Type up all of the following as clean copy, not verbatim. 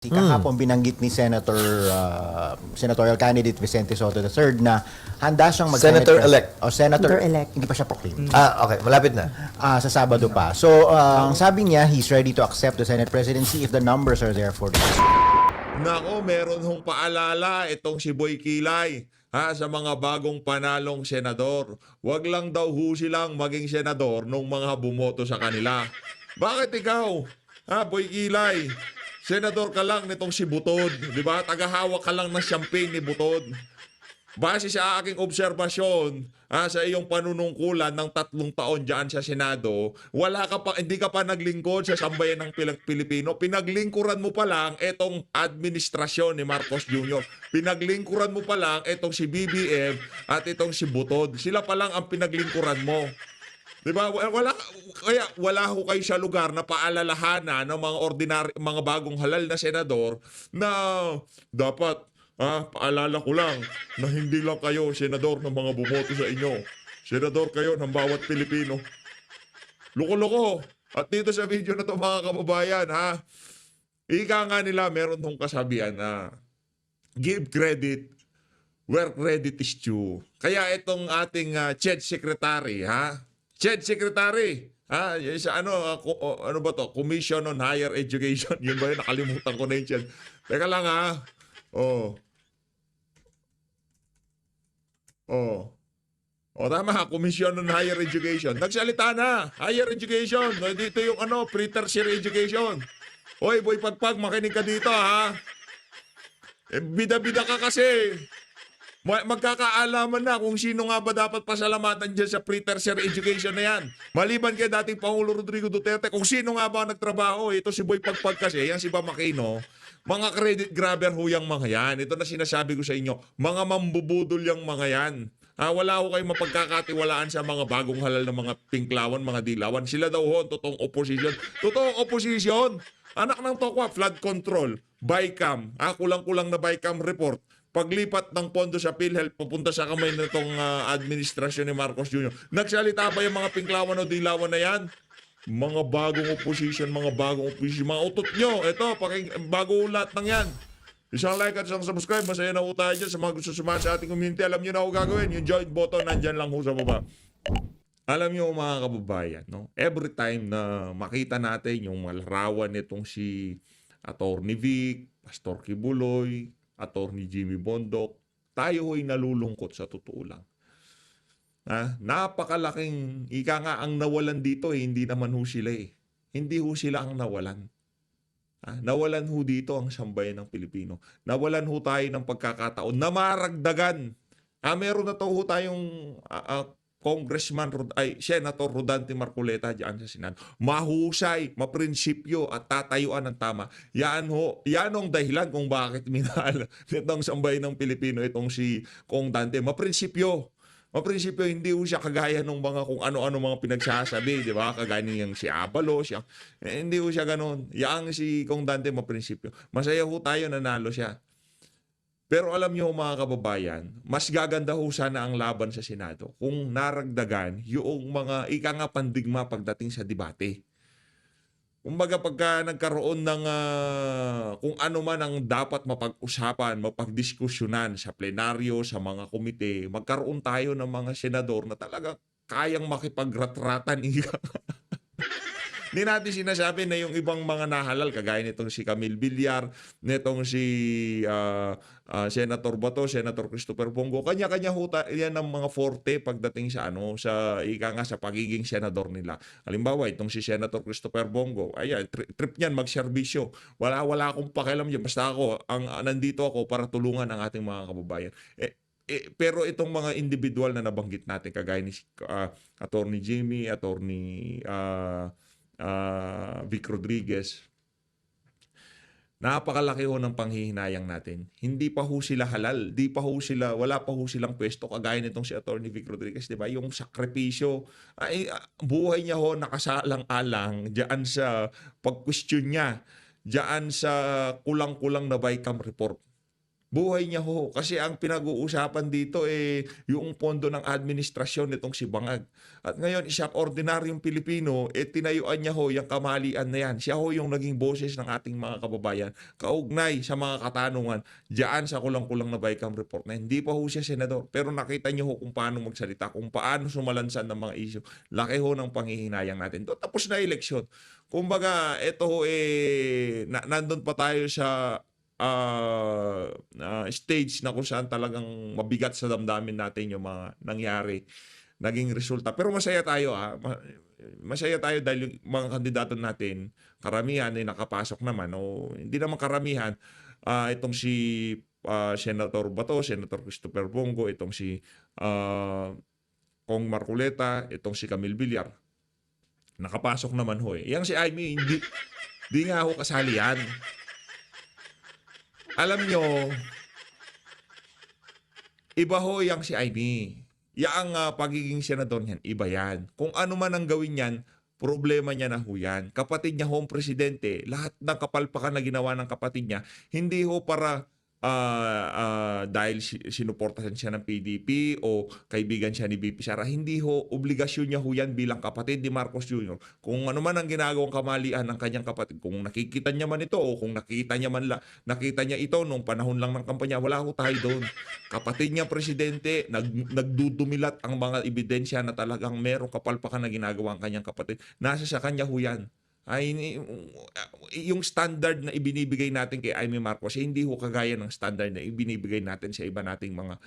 Kahapon binanggit ni senatorial candidate Vicente Soto III na handa siyang Senator-elect. Senator-elect. Hindi pa siya proclaimed. Okay. Malapit na. Sa Sabado pa. So, ang sabi niya, he's ready to accept the Senate presidency if the numbers are there for it. Nako, meron hong paalala itong si Boy Kilay sa mga bagong panalong senador. Huwag lang daw ho silang maging senador nung mga bumoto sa kanila. Bakit ikaw, Boy Kilay? Senador ka lang nitong si Butod, di ba? Tagahawak ka lang ng champagne ni Butod. Base sa aking obserbasyon, sa iyong panunungkulan ng 3 taon diyan sa Senado, hindi ka pa naglingkod sa sambayan ng Pilipino. Pinaglingkuran mo pa lang itong administrasyon ni Marcos Jr. Pinaglingkuran mo pa lang itong si BBM at itong si Butod. Sila pa lang ang pinaglingkuran mo. Diba? Kaya wala ho kayo sa lugar na paalalahanan ng mga bagong halal na senador na dapat paalala ko lang na hindi lang kayo senador ng mga bumoto sa inyo. Senador kayo ng bawat Pilipino. Loko-loko. At dito sa video na to mga kababayan, ika nga nila meron tong kasabihan na give credit where credit is due. Kaya itong ating CHED Secretary, CHED Secretary, sa ano ba to? Commission on Higher Education. Yun ba yun? Nakalimutan ko na yun, CHED. Teka lang tama, Commission on Higher Education. Nagsalita na. Higher Education. Dito yung pre-tertiary education. Hoy, Boy Pagpag, makinig ka dito, bida-bida ka kasi. Magkakaalaman na kung sino nga ba dapat pasalamatan dyan sa pre-tertiary education na yan. Maliban kay dating Pangulo Rodrigo Duterte, kung sino nga ba nagtrabaho, ito si Boy Pagpag kasi, yan si Bam Aquino, mga credit grabber ho yung mga yan. Ito na sinasabi ko sa inyo, mga mambubudol yung mga yan. Wala ho kayong mapagkakatiwalaan sa mga bagong halal na mga pinklawan, mga dilawan. Sila daw ho, totoong opposition. Totoong opposition. Anak ng tokwa, flood control, BICAM, kulang-kulang na BICAM report. Paglipat ng pondo sa PhilHealth pupunta sa kamay nitong administrasyon ni Marcos Jr. Nagsalita pa yung mga pinklawan o dilawan na yan? Mga bagong opposition, mga utot nyo. Ito, bago lahat ng yan. Isang like at isang subscribe. Masaya na ho tayo dyan sa mga gusto sumama sa ating community. Alam nyo na ako gagawin. Yung join button, nandyan lang ho sa baba. Alam nyo mga kababayan, no? Every time na makita natin yung malarawan nitong si Atty. Vic, Pastor Kibuloy, Atty. Jimmy Bondok, tayo ho'y nalulungkot sa totoo lang. Napakalaking, ika nga ang nawalan dito hindi naman ho sila Hindi ho sila ang nawalan. Nawalan ho dito ang sambayan ng Pilipino. Nawalan ho tayo ng pagkakataon na maragdagan. Meron na to ho tayong Senator Rodante Marcoleta diyan sa Senado. Mahusay, maprinsipyo at tatayuan ng tama. Yan ang dahilan kung bakit minahal nitong sambayan ng Pilipino itong si Kong Dante. Maprinsipyo, hindi ho siya kagaya ng mga kung ano-ano mga pinagsasabi, di ba? Kagaya niyang si Abalos, hindi ho siya ganoon. Yang si Kong Dante maprinsipyo. Masaya ho tayo nanalo siya. Pero alam niyo mga kababayan, mas gaganda ho sana ang laban sa Senado kung naragdagan yung mga pandigma pagdating sa debate. Kumbaga pagka nagkaroon ng kung ano man ang dapat mapag-usapan, mapagdiskusyonan sa plenaryo, sa mga komite, magkaroon tayo ng mga senador na talaga kayang makipagratratan. Hindi natin sinasabi na yung ibang mga nahalal, kagaya nitong si Camille Villar, nitong si Senator Bato, Senator Christopher Bongo, kanya-kanya yan ang mga forte pagdating sa sa pagiging senador nila. Halimbawa, itong si Senator Christopher Bongo, trip niyan magserbisyo. Wala akong pakialam diyan. Basta nandito ako para tulungan ang ating mga kababayan. Pero itong mga individual na nabanggit natin, kagaya ni Atty. Jimmy, Atty. Vic Rodriguez, napakalaki ho ng panghihinayang natin. Hindi pa ho sila halal, wala pa ho silang pwesto kagaya nitong si Atty. Vic Rodriguez, di ba? Yung sakripisyo, buhay niya ho nakasalang-alang diyan sa pag-question niya, diyan sa kulang-kulang na BICAM report. Buhay niya ho. Kasi ang pinag-uusapan dito yung pondo ng administrasyon nitong si Bangag. At ngayon, isang ordinaryong Pilipino, tinayuan niya ho yung kamalian na yan. Siya ho yung naging boses ng ating mga kababayan. Kaugnay sa mga katanungan, diyan sa kulang-kulang na Bicam report na hindi pa ho siya senador. Pero nakita niyo ho kung paano magsalita, kung paano sumalansan ng mga issue. Laki ho ng panghihinayang natin. Tapos na eleksyon. Kumbaga, ito ho nandun pa tayo sa stage na kung saan talagang mabigat sa damdamin natin yung mga nangyari, naging resulta. Pero masaya tayo masaya tayo dahil yung mga kandidato natin, karamihan ay nakapasok naman o hindi naman karamihan. Itong si Senator Bato, Senator Christopher Bongo, itong si Kong Marcoleta, itong si Camille Villar. Nakapasok naman ho. Yang si Amy, hindi nga ho kasali yan. Alam nyo, iba ho yang si Amy. Yang pagiging senador niyan, iba yan. Kung ano man ang gawin niyan, problema niya na ho yan. Kapatid niya ho ang presidente, lahat ng kapalpakan na ginawa ng kapatid niya, hindi ho para dahil sinuportahan siya ng PDP o kaibigan siya ni VP Sara. Hindi ho, obligasyon niya ho yan bilang kapatid ni Marcos Jr. Kung ano man ang ginagawang kamalian ng kanyang kapatid, kung nakikita niya man ito o kung nakita niya ito nung panahon lang ng kampanya, wala ho tayo doon. Kapatid niya presidente, nagdudumilat ang mga ebidensya na talagang merong kapalpakan na ginagawa ang kanyang kapatid. Nasa sa kanya ho yan. Yung standard na ibinibigay natin kay Amy Marcos, hindi ho kagaya ng standard na ibinibigay natin sa iba nating mga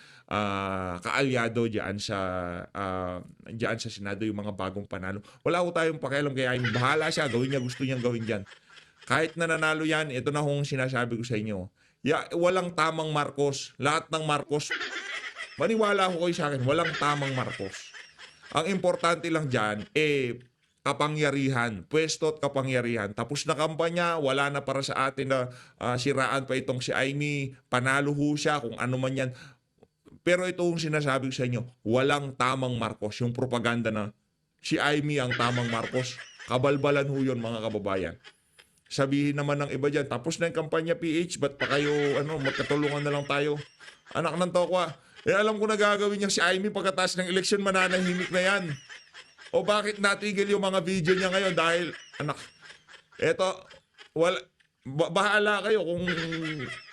kaalyado diyan sa Senado, yung mga bagong panalo. Wala ho tayong pakialam kay Amy. Bahala siya, gawin niya, gusto niyang gawin diyan. Kahit na nanalo yan, ito na hong sinasabi ko sa inyo. Walang tamang Marcos. Lahat ng Marcos, maniwala ho kayo sa akin, walang tamang Marcos. Ang importante lang diyan kapangyarihan, pwesto at kapangyarihan. Tapos na kampanya, wala na para sa atin na siraan pa itong si Amy, panalo ho siya, kung ano man yan. Pero ito yung sinasabi ko sa inyo, walang tamang Marcos. Yung propaganda na si Amy ang tamang Marcos, kabalbalan ho yun mga kababayan. Sabihin naman ng iba dyan, tapos na yung kampanya PH, ba't pa kayo, magkatulungan na lang tayo? Anak ng tokwa, alam ko na gagawin niya si Amy pagkatapos ng eleksyon, mananahimik na yan. O bakit natigil yung mga video niya ngayon dahil, bahala kayo kung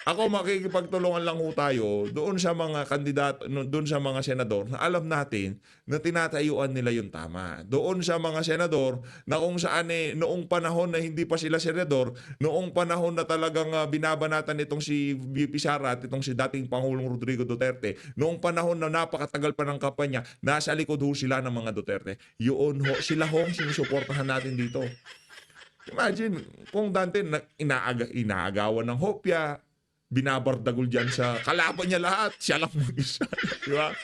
ako makikipagtulungan lang ho tayo doon sa mga kandidato, doon sa mga senador na alam natin na tinatayuan nila yung tama. Doon sa mga senador na kung saan noong panahon na hindi pa sila senador, noong panahon na talagang binabanatan itong si VP Sara at itong si dating Pangulong Rodrigo Duterte, noong panahon na napakatagal pa ng kampanya, nasa likod ho sila ng mga Duterte. Yun ho, sila ho ang sinusuportahan natin dito. Imagine, kung dante inaagawan ng hopya, binabardagol dyan sa kalaban niya lahat, siya lang mag-isa. Di ba?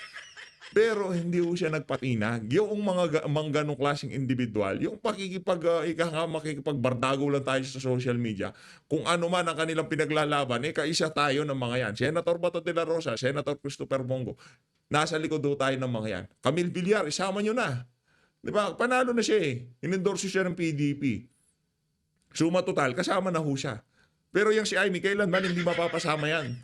Pero hindi ho siya nagpatinag. Yung mga ganong klaseng individual, yung makikipagbardago lang tayo sa social media, kung ano man ang kanilang pinaglalaban, kaisa tayo ng mga yan. Senator Bato de la Rosa, Senator Christopher Bongo, nasa likod ho tayo ng mga yan. Camille Villar, isama nyo na. Di ba? Panalo na siya Inendorso siya ng PDP. Suma total, kasama na ho siya. Pero yung si Amy, kailanman hindi mapapasama yan.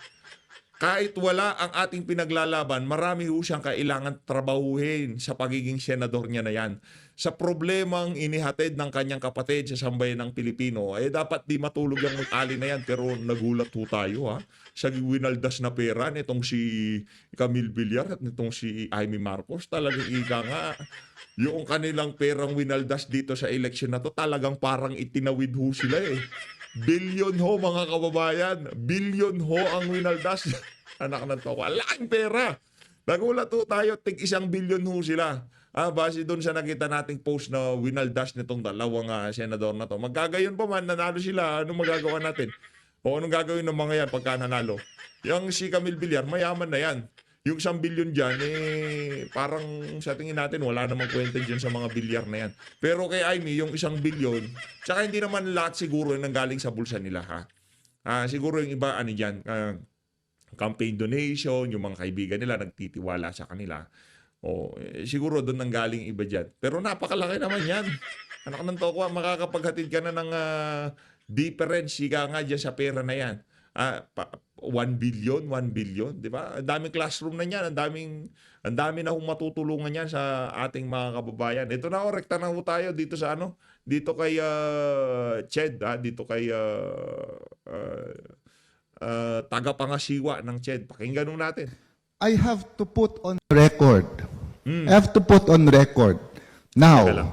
Kahit wala ang ating pinaglalaban, marami ho siyang kailangan trabahuhin sa pagiging senador niya na yan. Sa problemang inihatid ng kanyang kapatid sa sambayan ng Pilipino, dapat di matulog yung mag-ali na yan. Pero nagulat ho tayo sa winaldas na pera nitong si Camille Villar at nitong si Amy Marcos. Talagang ika nga, yung kanilang perang winaldas dito sa eleksyon na to, talagang parang itinawid ho sila Billion ho mga kababayan. Billion ho ang winaldas. Anak ng toko. Laking pera. Nagulat ho tayo. tig-1 billion ho sila. Base doon sa nakita nating post na winaldas nitong dalawang senador na to. Magkagayon pa man, nanalo sila. Anong magagawa natin? O anong gagawin ng mga yan pagka nanalo? Yung si Camille Villar, mayaman na yan. Yung 1 billion dyan, parang sa tingin natin, wala namang kwenta dyan sa mga bilyar na yan. Pero kay Amy, yung 1 billion, tsaka hindi naman lahat siguro nanggaling sa bulsa nila, siguro yung iba, dyan, campaign donation, yung mga kaibigan nila, nagtitiwala sa kanila. Siguro doon nanggaling iba dyan. Pero napakalaki naman yan. Anak ng toko, makakapaghatid ka na ng difference, nga dyan sa pera na yan. 1 billion, 1 billion, di ba? Ang daming classroom na niyan, ang dami na hong matutulungan niyan sa ating mga kababayan. Ito na, rekta na ho tayo dito sa ano, dito kay Ched, dito kay tagapangasiwa ng Ched. Pakinggan ho natin. I have to put on record. I have to put on record. Now, Teka lang.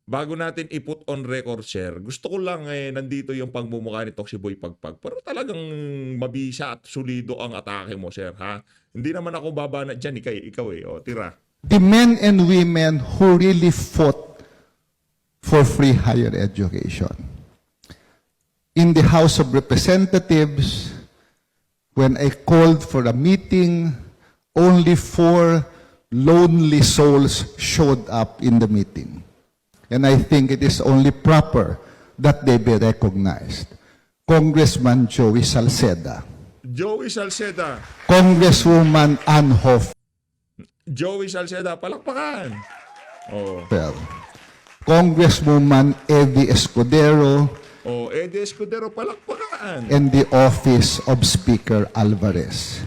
Bago natin i-put on record, sir, gusto ko lang nandito yung pagmumukha nitong si Boy Pagpag. Pero talagang mabisa at solido ang atake mo, sir, ha? Hindi naman ako babana dyan, ikaw O, tira. the men and women who really fought for free higher education. In the House of Representatives, when I called for a meeting, only 4 lonely souls showed up in the meeting. And I think it is only proper that they be recognized. Congressman Joey Salceda, Joey Salceda. Congresswoman Ann Hoff, Joey Salceda, palakpakan. Oh. Congresswoman Eddie Escudero, Oh, Eddie Escudero, palakpakan. and the Office of Speaker Alvarez.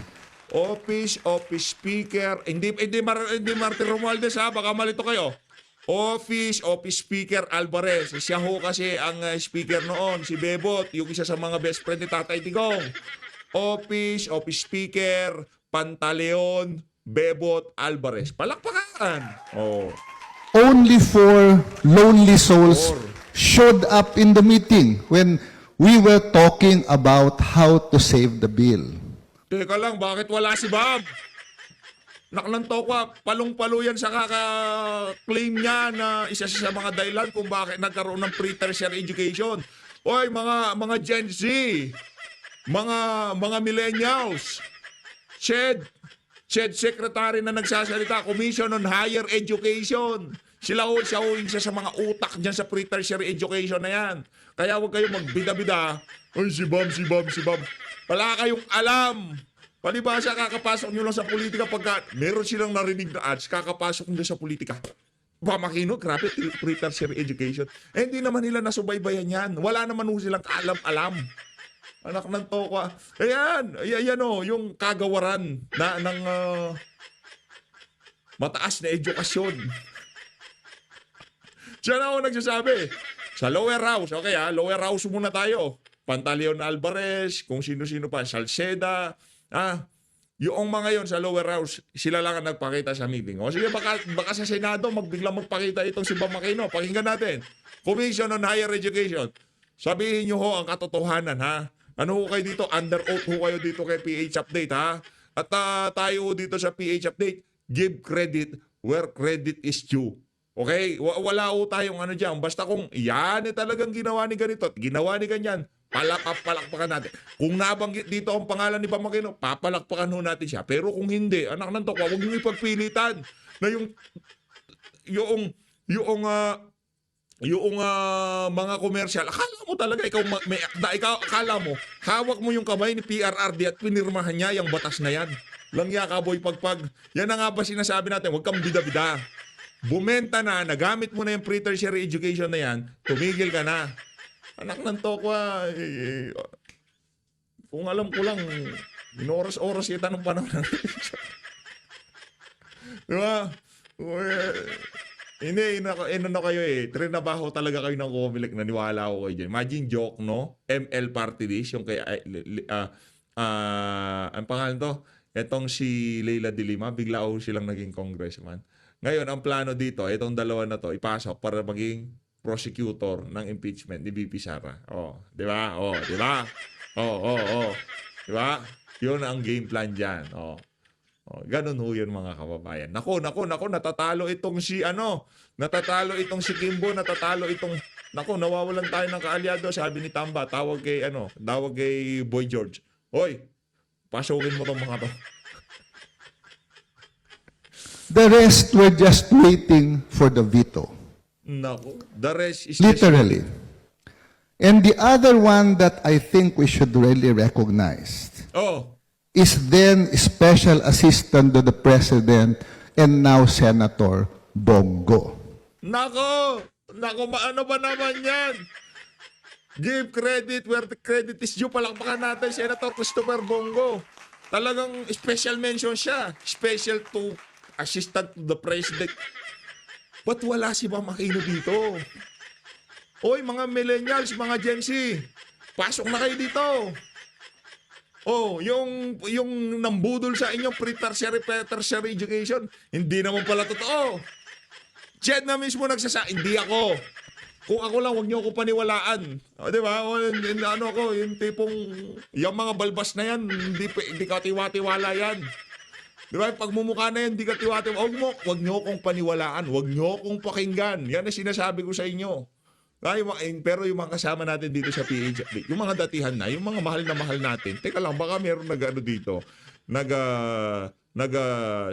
Office Speaker. Hindi Martin Romualdez, ha? Baka malito kayo. Office Speaker Alvarez. Siya ho kasi ang speaker noon, si Bebot, yung isa sa mga best friend ni Tatay Digong. Office Speaker Pantaleon Bebot Alvarez. Palakpakan. Oh. Only 4 lonely souls showed up in the meeting when we were talking about how to save the bill. Teka lang, bakit wala si Bob? Naklanto ko, palong-palo yan sa kaka-claim niya na isa siya sa mga dahilan kung bakit nagkaroon ng pre-tertiary education. Oy, mga Gen Z, mga millennials, Ched Secretary na nagsasalita, Commission on Higher Education. Siya yung isa sa mga utak dyan sa pre-tertiary education na yan. Kaya huwag kayong magbida-bida. Ay, si Bob. Wala kayong alam. Palibasa, kakapasok nyo lang sa politika pagka meron silang narinig na ads, kakapasok nyo sa politika. Makinog, grabe, pre-tertiary education. Hindi naman nila nasubaybayan yan. Wala naman ho silang kaalam-alam. Anak ng tokwa. Ayan yung kagawaran ng mataas na edukasyon. Diyan ako nagsasabi. Sa lower house, okay lower house muna tayo. Pantaleon Alvarez, kung sino-sino pa, Salceda, yung mga yon sa lower house, sila lang ang nagpakita sa meeting. O sige, baka sa Senado, biglang magpakita itong si Bam Aquino. Pakinggan natin. Commission on Higher Education. Sabihin nyo ho ang katotohanan, ha? Ano ho kayo dito? Under oath ho kayo dito kay PH Update, ha? At tayo dito sa PH Update, give credit where credit is due. Okay? Wala ho tayong ano dyan. Basta kung yan talagang ginawa ni ganito at ginawa ni ganyan, palakpakan natin. Kung nabanggit dito ang pangalan ni Bam Aquino, papalakpakan ho natin siya. Pero kung hindi, anak ng tokwa, huwag niyo ipagpilitan na yung mga komersyal. Akala mo talaga ikaw akala mo hawak mo yung kamay ni PRRD at pinirmahan niya yung batas na yan. Langya ka, Boy Pagpag. Yan na nga ba sinasabi natin, huwag kang bida-bida. Bumenta na, nagamit mo na yung pre-tertiary education na yan, tumigil ka na. Anak ng tokwa, kung alam ko lang, inoras-oras kita ng panahon ng diba? Hindi, ano kayo trinabaho talaga kayo ng Comelec, naniwala ako kayo dyan. Imagine joke, no? ML Party List, yung kay, ang pangalan to, etong si Leila de Lima, bigla ako silang naging congressman. Ngayon, ang plano dito, itong dalawa na to, ipasok para maging prosecutor ng impeachment ni BP Sara. Di ba? Di ba? Di ba? Yun ang game plan dyan. Ganun ho yun, mga kababayan. Nako, natatalo itong si Kimbo, nawawalan tayo ng kaalyado, sabi ni Tamba, tawag kay Boy George. Hoy, pasukin mo tong mga to. The rest were just waiting for the veto. Nako, the rest is Literally. And the other one that I think we should really recognize is then Special Assistant to the President and now Senator Bongo. Nako, ano ba naman yan? Give credit where the credit is due. Palakpakan natin, Senator Christopher Bongo. Talagang special mention siya. Special to assistant to the president. Ba't wala si Ma'am Aquino dito? Oy, mga millennials, mga Gen Z, pasok na kayo dito. Oh, yung nambudol sa inyong tertiary education, hindi naman pala totoo. Jed na mismo hindi ako. Kung ako lang, huwag niyo ako paniwalaan. O, di ba? O, ano ako, yung tipong, yung mga balbas na yan, hindi ka tiwa-tiwala yan. Di ba? Pagmumukha na yan, hindi ka tiwa-tiwala. Huwag niyo akong paniwalaan. Huwag niyo akong pakinggan. Yan ang sinasabi ko sa inyo. Pero yung mga kasama natin dito sa PH, yung mga datihan na, yung mga mahal na mahal natin, teka lang, baka meron dito,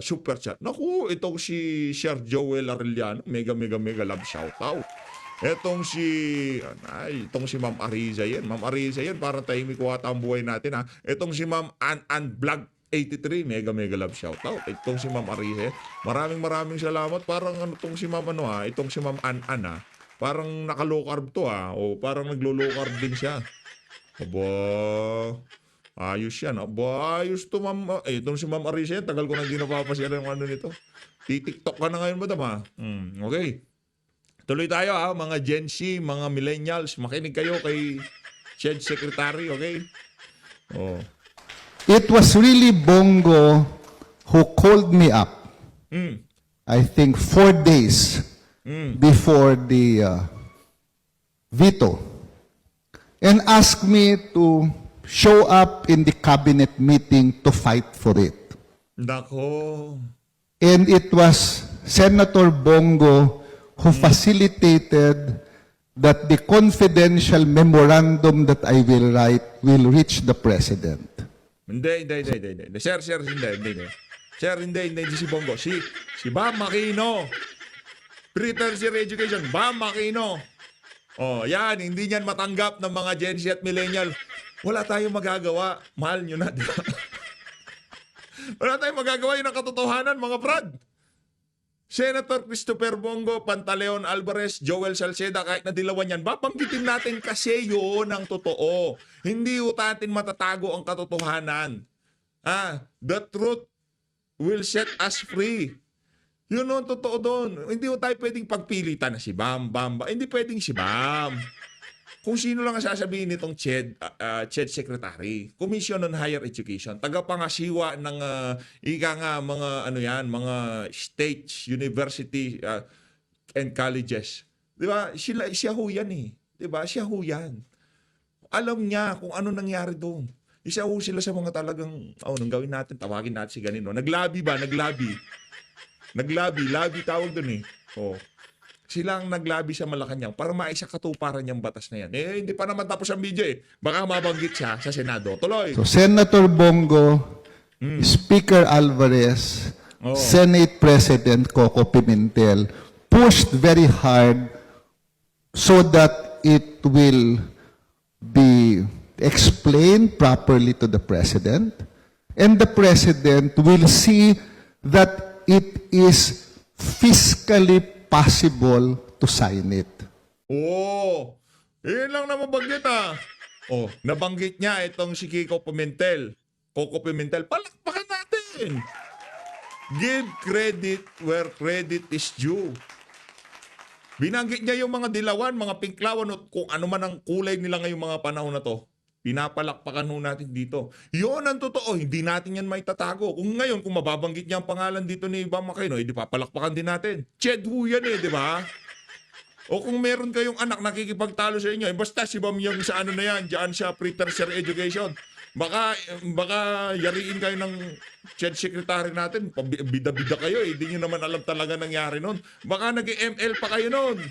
super chat. Naku, itong si Sir Joel Arellano, mega love shoutout. Itong si Ma'am Ariza yan. Ma'am Ariza yan, parang tahimik ko ata ang buhay natin ha. Itong si Ma'am An Vlog 83, mega love shoutout. Itong si Ma'am Ariza yan. Maraming salamat. Parang itong si Ma'am itong si Ma'am An ha. Parang naka-low carb to o parang naglo-low carb din siya. Aba, ayos yan. Aba, ayos to Ma'am. Itong si Ma'am Arisa yan, tagal ko nang di napapasya ng ano nito. TikTok ka na ngayon madam ha. Okay. Tuloy tayo mga Gen Z, mga millennials. Makinig kayo kay Shed Secretary, okay? Oh. It was really Bongo who called me up, I think 4 days before the veto, and asked me to show up in the cabinet meeting to fight for it. Nako. And it was Senator Bongo who facilitated that the confidential memorandum that I will write will reach the President. Hindi. Sir, hindi. Sir, hindi si Bongo. Si Bam Aquino. Pre-tertiary education, Bam Aquino. Oh, yan, hindi niyan matanggap ng mga Gen Z at millennial. Wala tayong magagawa. Mahal nyo na, di ba? Wala tayong magagawa, yun ang katotohanan, mga brad. Senator Christopher Bongo, Pantaleon Alvarez, Joel Salceda, kahit na dilawan yan, babanggitin natin kasi yun ang totoo. Hindi natin matatago ang katotohanan. The truth will set us free. Yun ang totoo doon. Hindi tayo pwedeng pagpilitan na si Bam. Hindi pwedeng si Bam. Kung sino lang ang sasabihin nitong CHED Secretary, Commission on Higher Education, tagapangasiwa ng mga states, university, and colleges. Di ba? Siya ho yan eh. Di ba? Siya ho yan. Alam niya kung ano nangyari doon. Isa ho sila sa mga talagang, nang gawin natin, tawagin natin si ganito. Naglabi tawag doon eh. Sila ang naglabi sa Malacanang para maisakatuparan yung batas na yan. Hindi pa naman tapos ang video eh. Baka mabanggit siya sa Senado. Tuloy. So Senator Bongo, Speaker Alvarez, Senate President Coco Pimentel pushed very hard so that it will be explained properly to the President, and the President will see that it is fiscally possible to sign it. Yun lang naman banggit nabanggit niya itong si Coco Pimentel. Palakpakan natin. Give credit where credit is due. Binanggit niya yung mga dilawan, mga pinklawan, kung ano man ang kulay nila ngayong mga panahon na to. Pinapalakpakan natin dito. Yun ang totoo. Hindi natin yan maitatago. Kung mababanggit niya ang pangalan dito ni Bam Aquino, di papalakpakan din natin. Ched ho yan di ba? O kung meron kayong anak nakikipagtalo sa inyo, basta si Bam yung sa ano na yan, dyan sa pre-tertiary education. Baka yariin kayo ng Ched Secretary natin. Bida-bida kayo Hindi nyo naman alam talaga nangyari nun. Baka nag-ML pa kayo nun.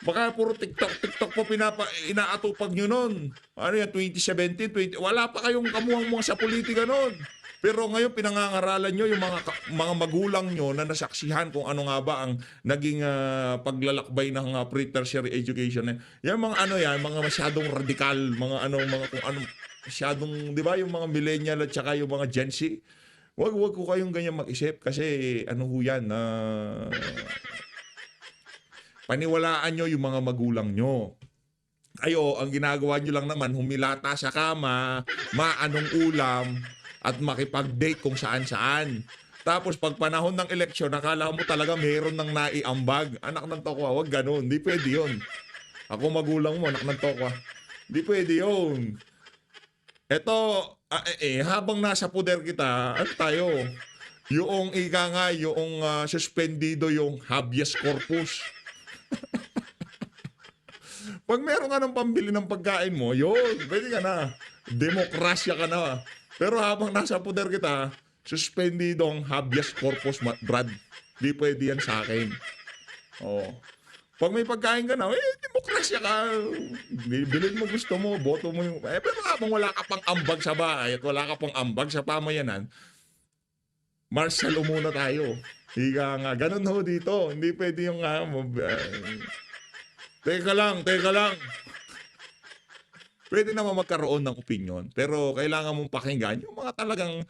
Baka puro TikTok po inaatupag nyo nun. 2017, wala pa kayong kamuhang-muhang sa politika nun. Pero ngayon pinangangaralan nyo yung mga magulang nyo na nasaksihan kung ano nga ba ang naging paglalakbay ng pre-tertiary education. Yan mga masyadong radikal, masyadong, di ba, yung mga millennial at saka yung mga Gen Z. Wag ko kayong ganyan mag-isip kasi yan, paniwalaan nyo yung mga magulang nyo. Kayo, ang ginagawa nyo lang naman, humilata sa kama, maanong ulam, at makipag-date kung saan-saan. Tapos pag panahon ng eleksyon, nakala mo talaga meron ng naiambag. Anak ng tokwa, wag ganun. Hindi pwede yun. Ako magulang mo, anak ng tokwa. Hindi pwede yun. Eto, habang nasa poder kita, ano tayo? Yung ika nga, yung suspendido yung habeas corpus. Pag meron ka ng pambili ng pagkain mo, yun, pwede ka na. Demokrasya ka na. Pero habang nasa poder kita, suspendido ang habeas corpus, Brad. Di pwede yan sa akin. Oh. Pag may pagkain ka na, demokrasya ka. Bilhin mo gusto mo, boto mo yung... pero habang wala ka pang ambag sa bahay at wala ka pang ambag sa pamayanan, martial muna tayo. Higa nga. Ganun ho dito. Hindi pwede yung... Teka lang. Pwede naman magkaroon ng opinion, pero kailangan mong pakinggan yung mga talagang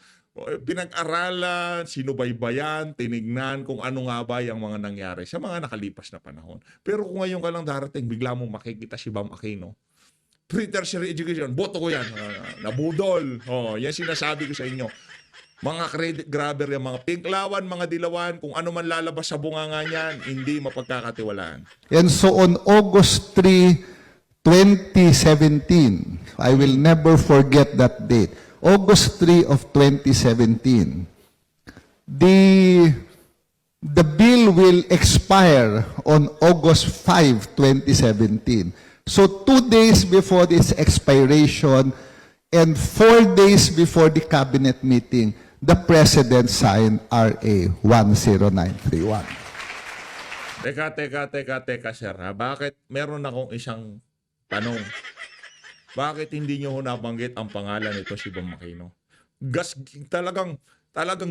pinag-aralan, sinubaybayan, tinignan kung ano nga ba yung mga nangyari sa mga nakalipas na panahon. Pero kung ngayon ka lang darating, bigla mong makikita si Bam Aquino. Pre-tertiary education, boto ko yan. Nabudol. Yan sinasabi ko sa inyo. Mga credit grabber, yung mga pinklawan, mga dilawan, kung ano man lalabas sa bunganga niyan, hindi mapagkakatiwalaan. And so on August 3, 2017, I will never forget that date. August 3 of 2017, the bill will expire on August 5, 2017. So 2 days before its expiration and 4 days before the cabinet meeting, the President signed RA 10931. Teka, sir. Ha? Bakit meron akong isang tanong? Bakit hindi nyo nabanggit ang pangalan nito si Bam Aquino? Talagang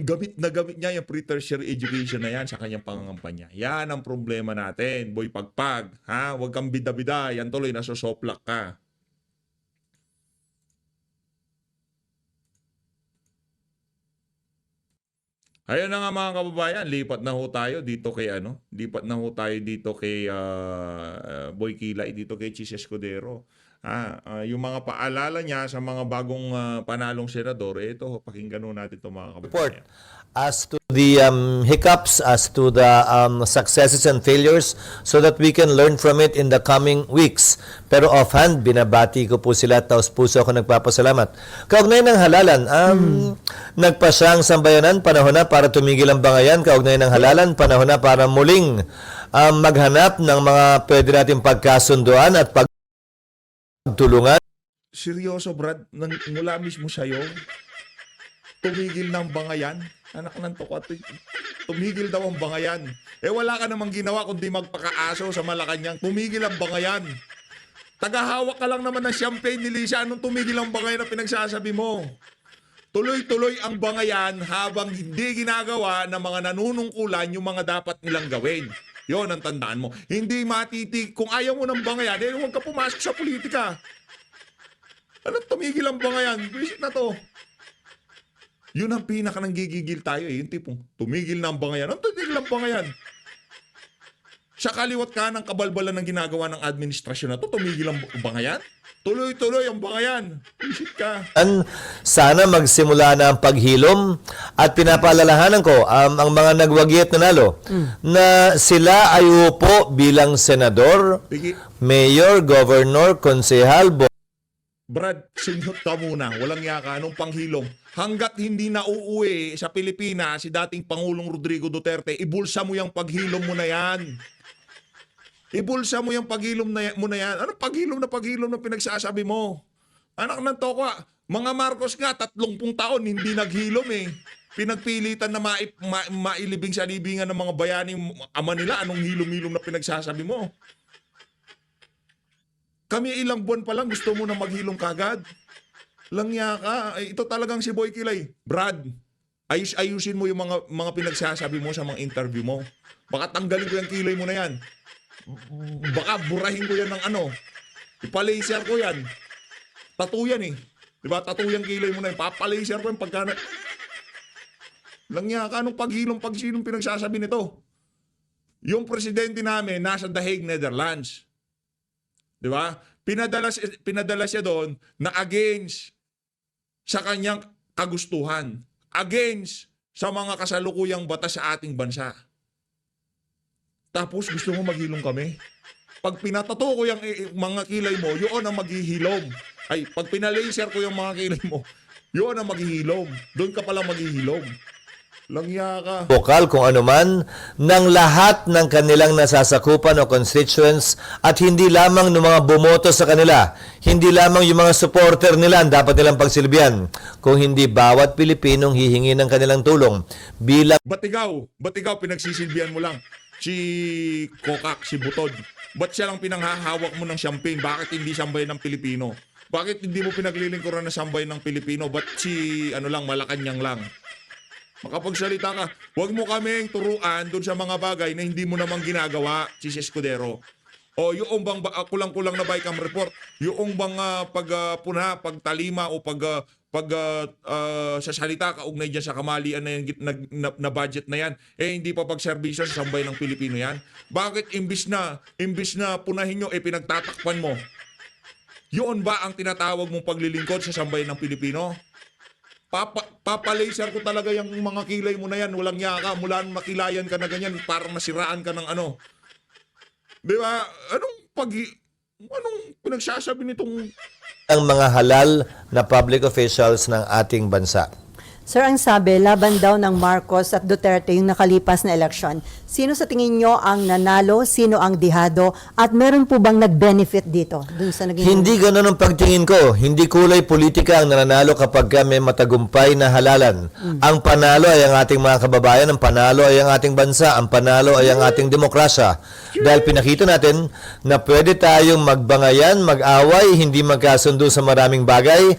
gamit na gamit niya yung pre-tertiary education na yan sa kanyang pangangampanya. Yan ang problema natin, boy pagpag. Ha? Huwag kang bida-bida. Yan tuloy, nasusoplak ka. Ayun na nga mga kababayan, lipat na ho tayo dito kay Boy Kilay, dito kay Chis Escudero. Yung mga paalala niya sa mga bagong panalong senador, ito, pakinggan ho natin ito mga Report kababayan. as to the hiccups, as to the successes and failures, so that we can learn from it in the coming weeks. Pero offhand, binabati ko po sila, taos puso ako nagpapasalamat. Kaugnay ng halalan, nagpasyang sambayanan, panahon na para tumigil ang bangayan. Kaugnay ng halalan, panahon na para muling maghanap ng mga pwede natin pagkasunduan at pagtulungan. Seryoso, Brad, mula mismo sa'yo, tumigil ng bangayan. Anak ng toko, tumigil daw ang bangayan. Wala ka namang ginawa kundi magpakaaso sa Malacanang. Tumigil ang bangayan. Tagahawak ka lang naman ng champagne ni Lisa. Anong tumigil ang bangayan na pinagsasabi mo? Tuloy-tuloy ang bangayan habang hindi ginagawa ng mga nanunungkulan yung mga dapat nilang gawin. Yon ang tandaan mo. Hindi matitig. Kung ayaw mo ng bangayan, huwag ka pumasok sa politika. Anong tumigil ang bangayan? Visit na to. Yun ang pinaka nang gigigil tayo yung tipong tumigil na ang bangayan. Ang tumigil ang bangayan? Sa kaliwat ka ng kabalbalan ng ginagawa ng administrasyon na to, tumigil ang bangayan? Tuloy-tuloy ang bangayan. Visit ka. Sana magsimula na ang paghilom at pinapaalalahanan ko ang mga nagwagi at nanalo na sila ay upo bilang senador, mayor, governor, konsehal, Brad, singhot ka muna. Walang yaka. Anong panghilom? Hanggat hindi na uuwi sa Pilipinas si dating Pangulong Rodrigo Duterte, ibulsa mo yung paghilom mo na yan. Ibulsa mo yung paghilom mo na yan. Anong paghilom na pinagsasabi mo? Anak ng tokwa, mga Marcos nga, 30 taon, hindi naghilom eh. Pinagpilitan na mailibing sa libingan ng mga bayaning ama nila. Anong hilom-hilom na pinagsasabi mo? Kami ilang buwan pa lang, gusto mo na maghilom kagad. Langya ka. Ito talagang si Boy Kilay. Brad, ayusin mo yung mga pinagsasabi mo sa mga interview mo. Baka tanggalin ko yung kilay mo na yan. Baka burahin ko yan ng ano. Ipalaser ko yan. Tattoo yan eh. Diba? Tattoo yung kilay mo na yan. Papalaser ko yung pagkana. Langya ka. Anong paghilom pinagsasabi nito? Yung presidente namin nasa The Hague, Netherlands. Di ba? pinadala siya doon na against sa kanyang kagustuhan, against sa mga kasalukuyang batas sa ating bansa. Tapos gusto mo maghilom kami? Pag pinatato ko yung mga kilay mo, yun ang maghihilom. Ay, pag pinalaser ko yung mga kilay mo, yun ang maghihilom. Doon ka pala maghihilom. Langya ka. Vokal kung ano man ng lahat ng kanilang nasasakupan o constituents at hindi lamang ng mga bumoto sa kanila, hindi lamang yung mga supporter nila ang dapat nilang pagsilbihan, kung hindi bawat Pilipinong hihingi ng kanilang tulong bilang Ba't ikaw pinagsisilbihan mo lang si Kokak, si Butod? Ba't siya lang pinanghahawak mo ng champagne? Bakit hindi sambay ng Pilipino? Bakit hindi mo pinaglilingkuran na sambay ng Pilipino? Ba't si Malacanang lang? Makapagsalita ka. Huwag mo kaming turuan doon sa mga bagay na hindi mo namang ginagawa, si Escudero. O yung bang kulang-kulang na BICAM report, yung bang pagpuna, pagtalima o sasalita kaugnay dyan sa kamalian na, na budget na yan, hindi pa pagserbisyo sa sambay ng Pilipino yan? Bakit imbis na punahin nyo, pinagtatakpan mo? Yun ba ang tinatawag mong paglilingkod sa sambay ng Pilipino? Papalaser ko talaga yung mga kilay mo na yan. Walang yaka. Mula nung nakilayan ka na ganyan, parang nasiraan ka ng ano. Di ba? Anong pinagsasabi nitong... ang mga halal na public officials ng ating bansa. Sir, ang sabi, laban daw ng Marcos at Duterte yung nakalipas na eleksyon. Sino sa tingin nyo ang nanalo, sino ang dihado, at meron po bang nag-benefit dito? Dun sa naging... Hindi ganun ang pagtingin ko. Hindi kulay politika ang nananalo kapag may matagumpay na halalan. Ang panalo ay ang ating mga kababayan, ang panalo ay ang ating bansa, ang panalo ay ang ating demokrasya. Dahil pinakita natin na pwede tayong magbangayan, mag-away, hindi magkasundo sa maraming bagay,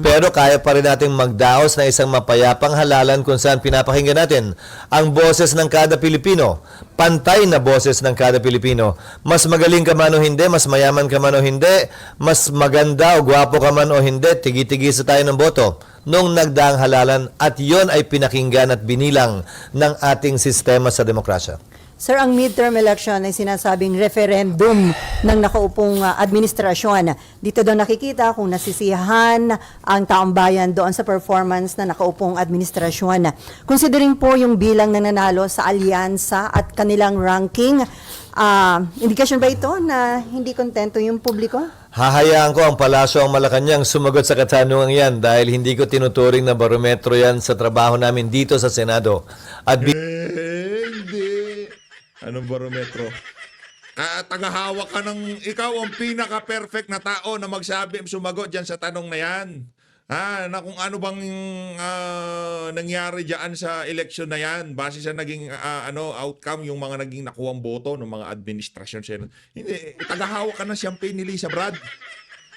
pero kaya pa rin nating magdaos na isang mapayapang halalan kung saan pinapakinggan natin ang boses ng kada Pilipino. Pantay na boses ng kada Pilipino. Mas magaling ka man o hindi, mas mayaman ka man o hindi, mas maganda o gwapo ka man o hindi, tigi-tigisa tayo ng boto nung nagdaang halalan at yon ay pinakinggan at binilang ng ating sistema sa demokrasya. Sir, ang midterm election ay sinasabing referendum ng nakaupong administrasyon. Dito daw nakikita kung nasisiyahan ang taong bayan doon sa performance na nakaupong administrasyon. Considering po yung bilang na nanalo sa alyansa at kanilang ranking, indikasyon ba ito na hindi kontento yung publiko? Hahayaan ko ang Palasyo ang Malacanang sumagot sa katanungan yan dahil hindi ko tinuturing na barometro yan sa trabaho namin dito sa Senado. At Hindi. Anong barometro? Tagahawak ka ng... Ikaw ang pinaka-perfect na tao na sumagot dyan sa tanong na yan. Na kung ano bang nangyari dyan sa election na yan, base sa naging outcome, yung mga naging nakuwang boto ng mga administrasyon. Hindi, tagahawak ka ng champagne ni Lisa Brad.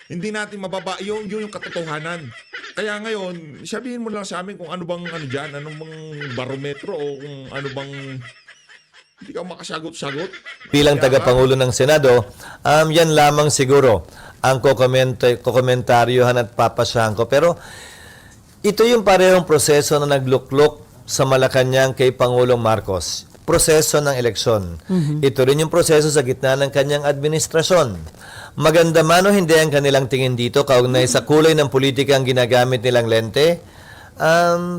Hindi natin mababa. Yun yung katotohanan. Kaya ngayon, sabihin mo lang sa amin kung ano bang dyan, anong bang barometro o kung ano bang... Hindi ka makasagot-sagot. bilang tagapangulo ng Senado, yan lamang siguro ang kokomentaryohan at papasyahan ko. Pero ito yung parehong proseso na nagluklok sa Malacanang kay Pangulong Marcos. Proseso ng eleksyon. Ito rin yung proseso sa gitna ng kanyang administrasyon. Maganda man o hindi ang kanilang tingin dito, kaugnay sa kulay ng politika ang ginagamit nilang lente,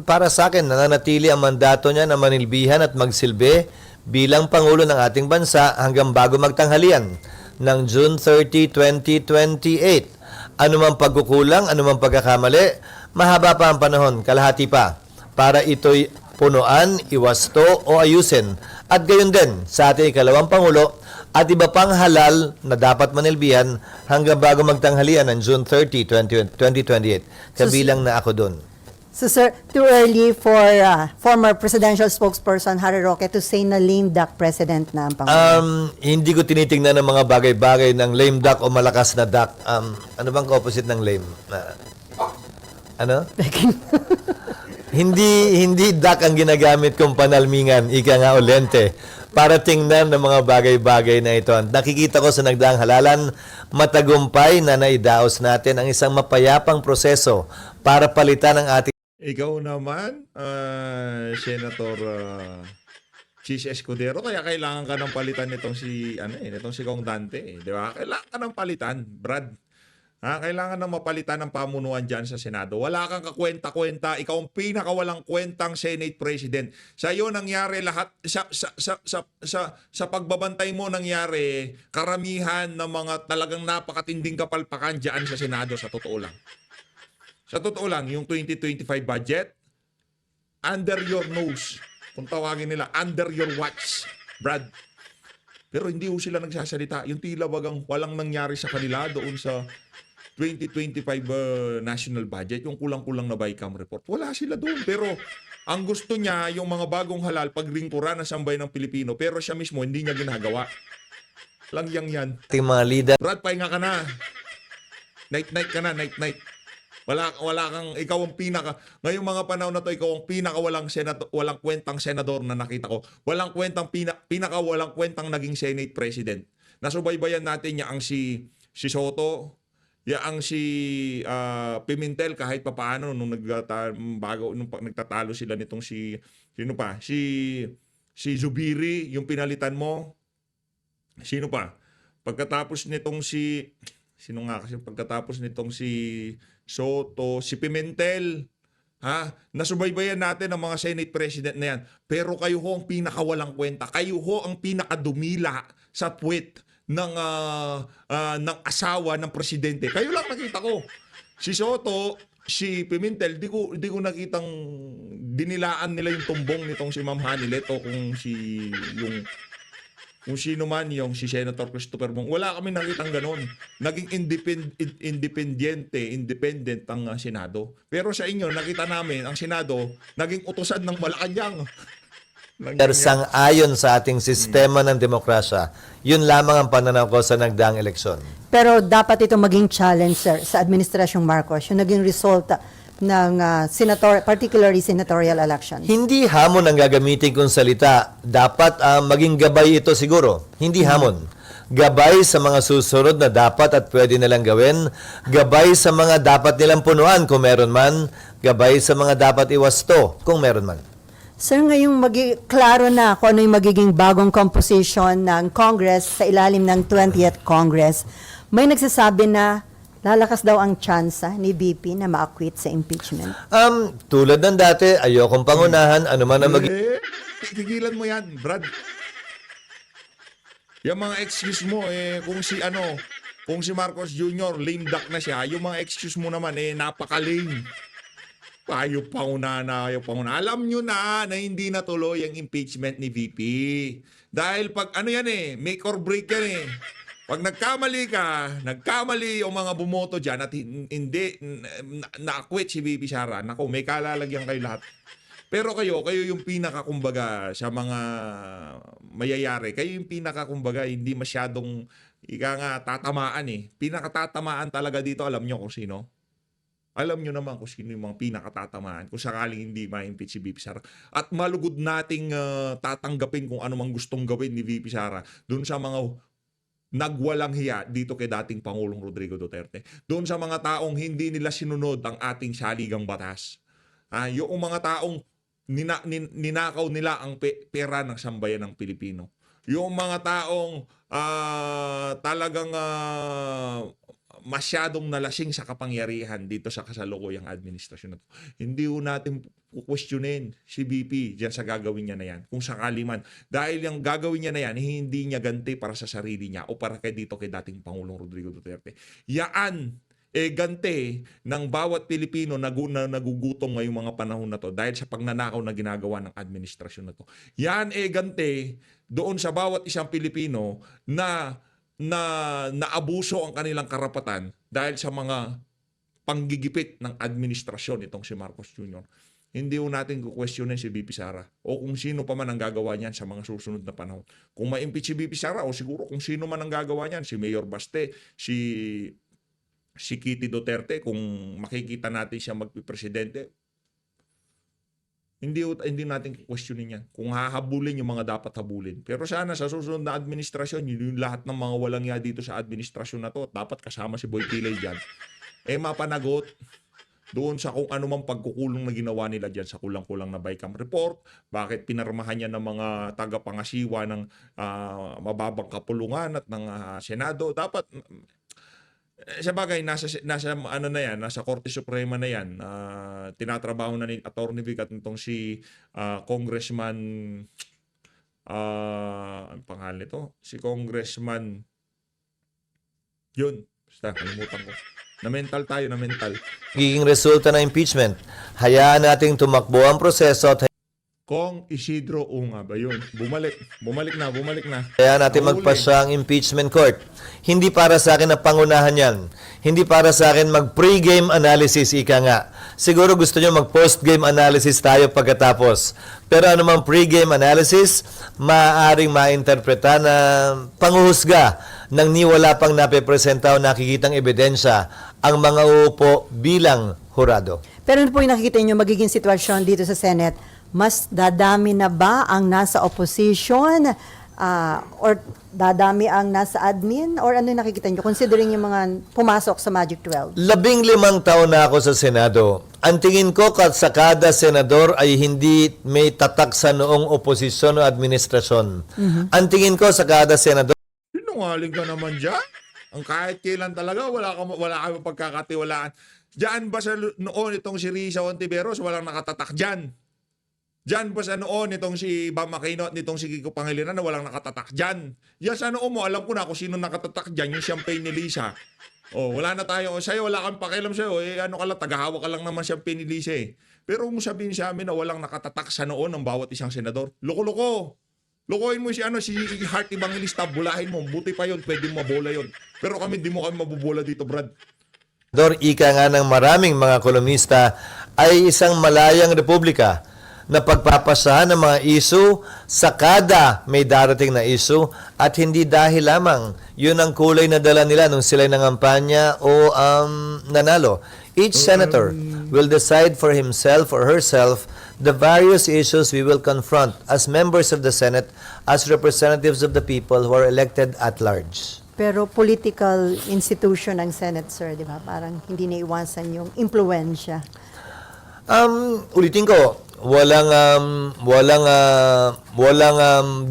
para sa akin, nananatili ang mandato niya na manilbihan at magsilbi bilang Pangulo ng ating bansa hanggang bago magtanghalian ng June 30, 2028. Anumang pagkukulang, anumang pagkakamali, mahaba pa ang panahon, kalahati pa, para ito'y punuan, iwasto o ayusin. At gayon din sa ating ikalawang Pangulo at iba pang halal na dapat manilbihan hanggang bago magtanghalian ng June 30, 2028. Kabilang na ako doon. So sir, too early for former presidential spokesperson Harry Roque to say na lame duck president na ang Pangulo. Hindi ko tinitingnan ng mga bagay-bagay ng lame duck o malakas na duck. Ano bang opposite ng lame? Ano? hindi duck ang ginagamit kong panalmingan, ika nga o lente, para tingnan ng mga bagay-bagay na ito. Nakikita ko sa nagdaang halalan, matagumpay na naidaos natin ang isang mapayapang proseso para palitan ang ating Ikaw naman, Senator Chis Escudero, kaya kailangan ka ng palitan nitong si Kong Dante, di ba? Kailangan ka ng palitan, Brad. Kailangan na mapalitan ng pamunuan dyan sa Senado. Wala kang kakwenta-kwenta. Ikaw ang pinakawalang kwentang Senate President. Sa iyo nangyari lahat, sa pagbabantay mo nangyari, karamihan ng mga talagang napakatinding kapalpakan dyan sa Senado, sa totoo lang. Sa totoo lang, yung 2025 budget, under your nose, kung tawagin nila, under your watch, Brad. Pero hindi ho sila nagsasalita. Yung tila bagang walang nangyari sa kanila doon sa 2025 national budget, yung kulang-kulang na BICAM report. Wala sila doon. Pero ang gusto niya, yung mga bagong halal, paglingkuran ng sambayan ng Pilipino, pero siya mismo hindi niya ginagawa. Langyang yan. Ating mga leader. Brad, pahinga ka na. Night-night ka na, night-night. Wala kang, ikaw ang ngayong mga panahon na to, ikaw ang walang kwentang senador na nakita ko. Walang kwentang, walang kwentang naging Senate President. Nasubaybayan natin niya ang si Soto, ang si Pimentel kahit papaano nung nagtatalo sila nitong sino pa? Si Zubiri, yung pinalitan mo. Sino pa? Pagkatapos nitong pagkatapos nitong si Soto, si Pimentel, nasubaybayan natin ang mga Senate President na yan. Pero kayo ho ang pinakawalang kwenta. Kayo ho ang pinakadumila sa puwet ng asawa ng presidente. Kayo lang nakita ko. Si Soto, si Pimentel, di ko nakitang dinilaan nila yung tumbong nitong si Ma'am Hanilet o kung sino man yung si Senator Christopher Bong. Wala kami nakitang ganon. Naging independent ang Senado. Pero sa inyo, nakita namin, ang Senado, naging utusan ng Malacanang. Sang-ayon sa ating sistema ng demokrasya. Yun lamang ang pananaw ko sa nagdaang eleksyon. Pero dapat ito maging challenge, sir, sa Administrasyong Marcos, yung naging result ng particularly senatorial elections. Hindi hamon ang gagamitin kong salita. Dapat maging gabay ito siguro. Hindi hamon. Gabay sa mga susunod na dapat at pwede nilang gawin. Gabay sa mga dapat nilang punuan kung meron man. Gabay sa mga dapat iwasto kung meron man. Sir, ngayong klaro na kung ano yung magiging bagong composition ng Congress sa ilalim ng 20th Congress, may nagsasabi na lalakas daw ang tsansa ni BP na ma-acquit sa impeachment. Tulad ng dati, ayokong pangunahan, ano man ang Tigilan mo yan, Brad. Yung mga excuse mo, kung si Marcos Jr., lame duck na siya, yung mga excuse mo naman, napaka-lame. Ayaw pangunahan. Alam nyo na hindi natuloy ang impeachment ni VP. Dahil pag make or break yan Pag nagkamali yung mga bumoto dyan at hindi na-acquit si VP Sara, naku, may kalalagyan kayo lahat. Pero kayo yung pinakakumbaga sa mga mayayari. Kayo yung pinakakumbaga hindi masyadong tatamaan Pinakatatamaan talaga dito, alam nyo kung sino? Alam nyo naman kung sino yung mga pinakatatamaan kung sakaling hindi ma-impeach si VP Sara. At malugod nating tatanggapin kung ano mang gustong gawin ni VP Sara doon sa mga nagwalang hiya dito kay dating Pangulong Rodrigo Duterte. Doon sa mga taong hindi nila sinunod ang ating saligang batas. Yung mga taong ninakaw nila ang pera ng sambayan ng Pilipino. Yung mga taong talagang masyadong nalasing sa kapangyarihan dito sa kasalukuyang administrasyon na to. Hindi ho natin kukwestiyonin si BP dyan sa gagawin niya na yan. Kung sakali man. Dahil yung gagawin niya na yan, hindi niya ganti para sa sarili niya o para kay dating Pangulong Rodrigo Duterte. Yaan, ganti ng bawat Pilipino na nagugutom ngayong mga panahon na to dahil sa pagnanakaw na ginagawa ng administrasyon na to. Yan, ganti doon sa bawat isang Pilipino na naabuso ang kanilang karapatan dahil sa mga panggigipit ng administrasyon itong si Marcos Jr. Hindi ho natin kukwestiyonin si BP Sara o kung sino pa man ang gagawa niyan sa mga susunod na panahon. Kung ma-impeach si BP Sara o siguro kung sino man ang gagawa niyan, si Mayor Baste, si Kitty Duterte, kung makikita natin siya magpipresidente, hindi natin questionin yan. Kung hahabulin yung mga dapat habulin. Pero sana sa susunod na administrasyon, yung lahat ng mga walang ya dito sa administrasyon na to, dapat kasama si Boy Kilay dyan, mapanagot. doon sa kung ano mang pagkukulong na ginawa nila dyan sa kulang-kulang na BICAM report, bakit pinarmahan niya ng mga tagapangasiwa ng mababang kapulungan at ng Senado. Dapat, sa bagay, nasa ano na yan, nasa Korte Suprema na yan. Tinatrabaho na ni Atty. Vic at itong si Congressman, ang pangalan nito? Si Congressman, yun, basta kalimutan ko. Na mental tayo, na mental. Magiging resulta ng impeachment. Hayaan nating tumakbo ang proseso at Kong Isidro Unga ba yun? Bumalik na. hayaan natin Nahuli. magpasa ang impeachment court. Hindi para sa akin na pangunahan yan. Hindi para sa akin mag-pre-game analysis, ika nga. Siguro gusto nyo mag-post-game analysis tayo pagkatapos. Pero anumang pre-game analysis, maaaring mainterpreta na panguhusga ng niwala pang napipresenta o nakikitang ebidensya ang mga uupo bilang hurado. Pero ano po yung nakikita nyo magiging sitwasyon dito sa Senate? Mas dadami na ba ang nasa opposition or dadami ang nasa admin? Or ano yung nakikita nyo considering yung mga pumasok sa Magic 12? 15 taon na ako sa Senado. Ang tingin ko sa kada senador ay hindi may tatak sa noong oposisyon o administrasyon. Ang tingin ko sa kada senador Sinungaling ka naman dyan. Ang kahit kailan talaga, wala kang pagkakatiwalaan. Diyan ba sa noon itong si Risa Ontiveros, walang nakatatak dyan? Diyan ba sa noon itong si Bam Aquino at nitong si Kiko Pangilinan na walang nakatatak dyan? Yan sa noon mo, alam ko na kung sino nakatatak dyan, yung champagne ni Lisa. Oh, wala na tayo. Sa'yo, wala kang pakialam sa'yo. Ano ka lang, tagahawak ka lang naman champagne ni Lisa eh. Pero kung sabihin sa amin na walang nakatatak sa noon ng bawat isang senador, loko-loko. Lokohin mo si Heart Evangelista, bulahin mo. Buti pa yun, pwede mabola yun. Pero di mo kami mabubola dito, Brad. ika nga ng maraming mga kolumnista ay isang malayang republika na pagpapasahan ng mga isu sa kada may darating na isu at hindi dahil lamang yun ang kulay na dala nila nung sila'y nangampanya o nanalo. Each senator will decide for himself or herself the various issues we will confront as members of the Senate, as representatives of the people who are elected at large. Pero political institution ang Senate, sir, di ba? Parang hindi naiwasan yung impluensya. Ulitin ko, walang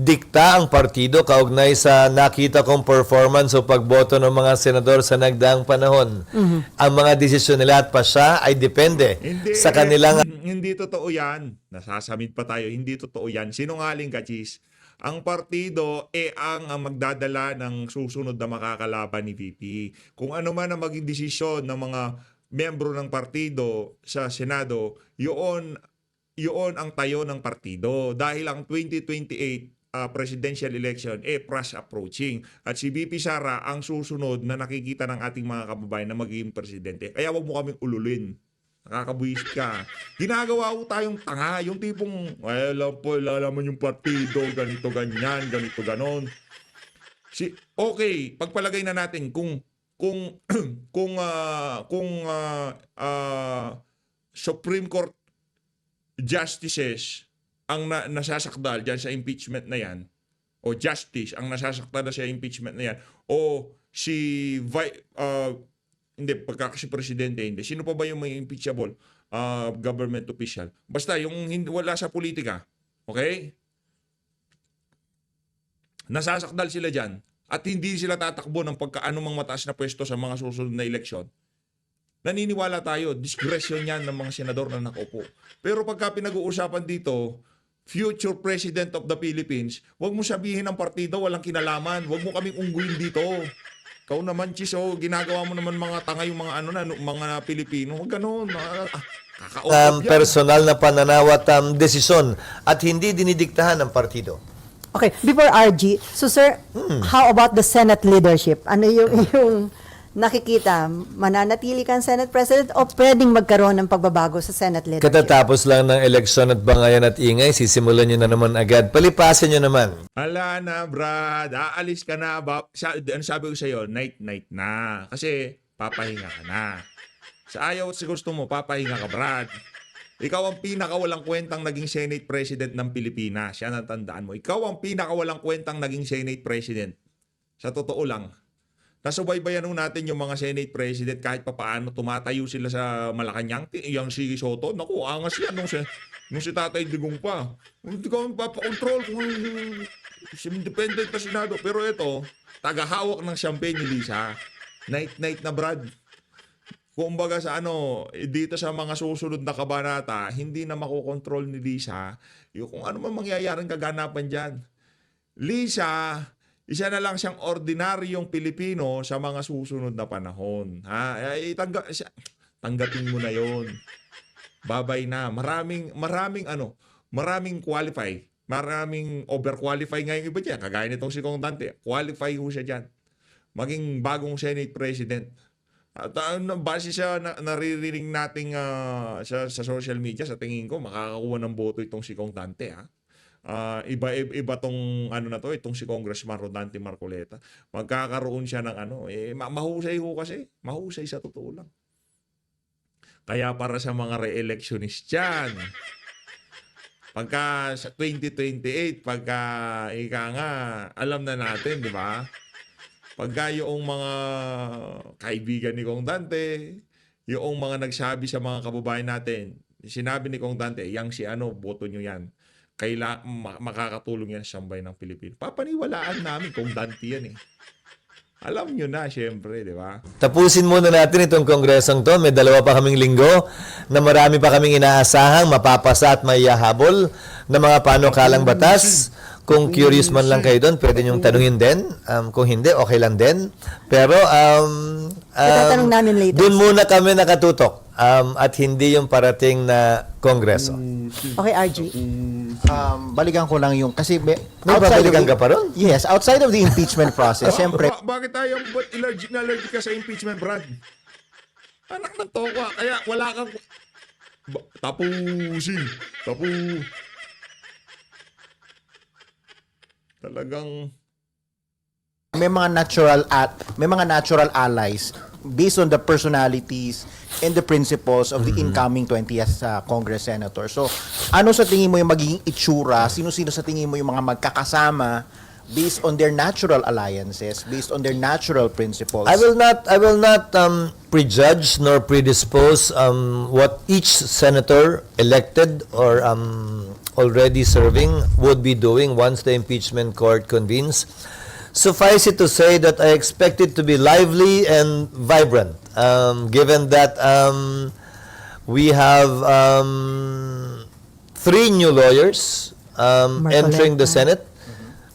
dikta ang partido kaugnay sa nakita kong performance o pagboto ng mga senador sa nagdaang panahon. Ang mga desisyon nila at pasya ay depende sa kanilang Hindi totoo yan. Nasasamid pa tayo. Hindi totoo yan. Sinungaling ka, Chis. Ang partido ang magdadala ng susunod na makakalaban ni VP. Kung ano man ang maging desisyon ng mga membro ng partido sa Senado, yun ang tayo ng partido. Dahil ang 2028 presidential election fast approaching. At si VP Sara ang susunod na nakikita ng ating mga kababayan na magiging presidente. Kaya wag mo kaming ululin. Nakakabuwis ka. Ginagawa ko tayong tanga. Yung tipong, lalaman yung partido, ganito, ganyan, ganito, ganon. Okay, pagpalagay na natin kung Supreme Court justices ang nasasakdal dyan sa impeachment na yan, o justice ang nasasakdal na sa impeachment na yan, o si si presidente, hindi. Sino pa ba yung may impeachable government official? Basta yung wala sa politika. Okay? Nasasakdal sila dyan at hindi sila tatakbo ng pagkaanumang mataas na pwesto sa mga susunod na eleksyon. Naniniwala tayo, discretion yan ng mga senador na nakaupo. Pero pagka pinag-uusapan dito, future President of the Philippines, wag mo sabihin ng partido, walang kinalaman. Wag mo kaming ungguin dito. Ikaw naman, Chis, ginagawa mo naman mga tanga yung mga mga Pilipino. Huwag ganun. Kakausap yan. personal na pananaw at desisyon at hindi dinidiktahan ng partido. Okay, before RG, so sir, how about the Senate leadership? Ano yung nakikita? Mananatili kang Senate President o pwedeng magkaroon ng pagbabago sa Senate leadership? Katatapos lang ng eleksyon at bangayan at ingay, sisimulan nyo na naman agad. Palipasin nyo naman. Ala na, Brad. Aalis ka na. Ano sabi ko sa'yo? Night na. Kasi papahinga ka na. Sa ayaw at sa gusto mo, papahinga ka, Brad. Ikaw ang pinakawalang kwentang naging Senate President ng Pilipinas. Yan ang tandaan mo. Ikaw ang pinakawalang kwentang naging Senate President. Sa totoo lang. Nasubaybayan ho natin yung mga Senate President kahit papaano tumatayo sila sa Malacanang. Yung si Soto, naku, angas yan nung si Tatay Digong pa. Hindi ka mapapakontrol kung independent na Senado. Pero ito, tagahawak ng champagne ni Lisa. Night-night na Brad. Kumbaga sa dito sa mga susunod na kabanata, hindi na makokontrol ni Lisa yung kung ano man mangyayaring kaganapan dyan. Lisa, isa na lang siyang ordinaryong Pilipino sa mga susunod na panahon. Tanggapin mo na yon. Babay na. Maraming qualify. Maraming overqualify ngayon iba dyan. Kagaya nitong si Kong Dante. Qualify ho siya dyan. Maging bagong Senate President. At base sa naririnig nating sa social media, sa tingin ko, makakakuha ng boto itong si Kong Dante. Iba tong itong si Congressman Rodante Marcoleta. Magkakaroon siya ng mahusay ho kasi. Mahusay sa totoo lang. Kaya para sa mga re-electionist dyan, pagka sa 2028, pagka alam na natin, di ba? Pagka yung mga kaibigan ni Kong Dante, yung mga nagsabi sa mga kababayan natin, sinabi ni Kong Dante, yang si boto nyo yan. Makakatulong yan sa sambay ng Pilipino. Papaniwalaan namin Kong Dante yan eh. Alam nyo na, syempre, di ba? Tapusin muna natin itong kongresong to. May 2 pa kaming linggo na marami pa kaming inaasahang mapapasa at maihahabol na mga panukalang batas. Kung curious man lang kayo doon, pwede niyong tanungin din. Kung hindi, okay lang din. Pero, Itatanong namin later. doon muna kami nakatutok. At hindi yung parating na kongreso. Okay, RG. Balikan ko lang yung, kasi May babalikan ka pa ron? Yes, outside of the impeachment process, syempre, Bakit tayo allergic ka sa impeachment, Brad? Anak ng toka. Kaya wala kang... Tapusin. Talagang... may mga natural allies based on the personalities and the principles of the incoming 20th Congress Senator. So, ano sa tingin mo yung magiging itsura? Sino-sino sa tingin mo yung mga magkakasama based on their natural alliances, based on their natural principles? I will not prejudge nor predispose what each senator elected or already serving would be doing once the impeachment court convenes. Suffice it to say that I expect it to be lively and vibrant, given that we have 3 new lawyers entering the Senate.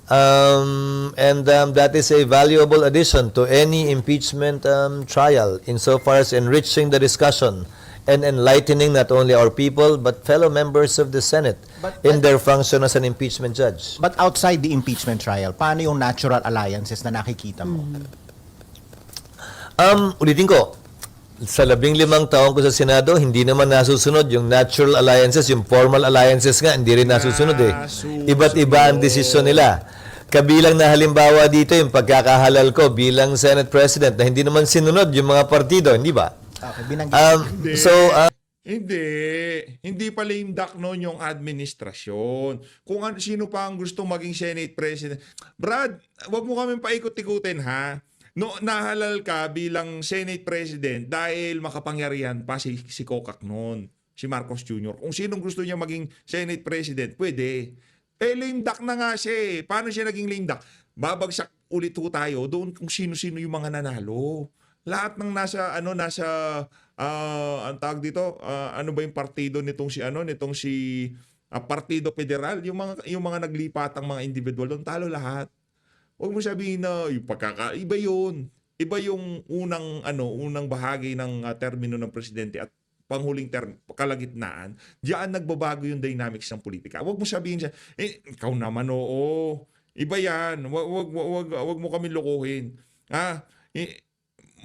And that is a valuable addition to any impeachment trial insofar as enriching the discussion and enlightening not only our people but fellow members of the Senate in their function as an impeachment judge. But outside the impeachment trial, paano yung natural alliances na nakikita mo? Ulitin ko, sa 15 taon ko sa Senado, hindi naman nasusunod yung natural alliances, yung formal alliances nga, hindi rin nasusunod eh. Iba't iba ang desisyon nila. Kabilang na halimbawa dito yung pagkakahalal ko bilang Senate President na hindi naman sinunod yung mga partido, hindi ba? Okay, binanggit. Hindi pa lame duck noon yung administrasyon. Kung sino pa ang gusto maging Senate President. Brad, wag mo kami paikot-ikutin ha. No, nahalal ka bilang Senate President dahil makapangyarihan pa si Kokak noon, si Marcos Jr. Kung sinong gusto niya maging Senate President, pwede. Lame duck na nga siya eh. Paano siya naging lame duck? Babagsak ulit ho tayo doon kung sino-sino yung mga nanalo. Lahat ng ang tawag dito, ano ba yung partido nitong si Partido Federal, yung mga naglipatang mga individual doon, talo lahat. Huwag mo sabihin na yung iba yun. Iba yung unang bahagi ng termino ng presidente at panghuling kalagitnaan. Diyan nagbabago yung dynamics ng politika. Huwag mo sabihin siya, ikaw naman oo. Iba yan. Huwag mo kami lokohin.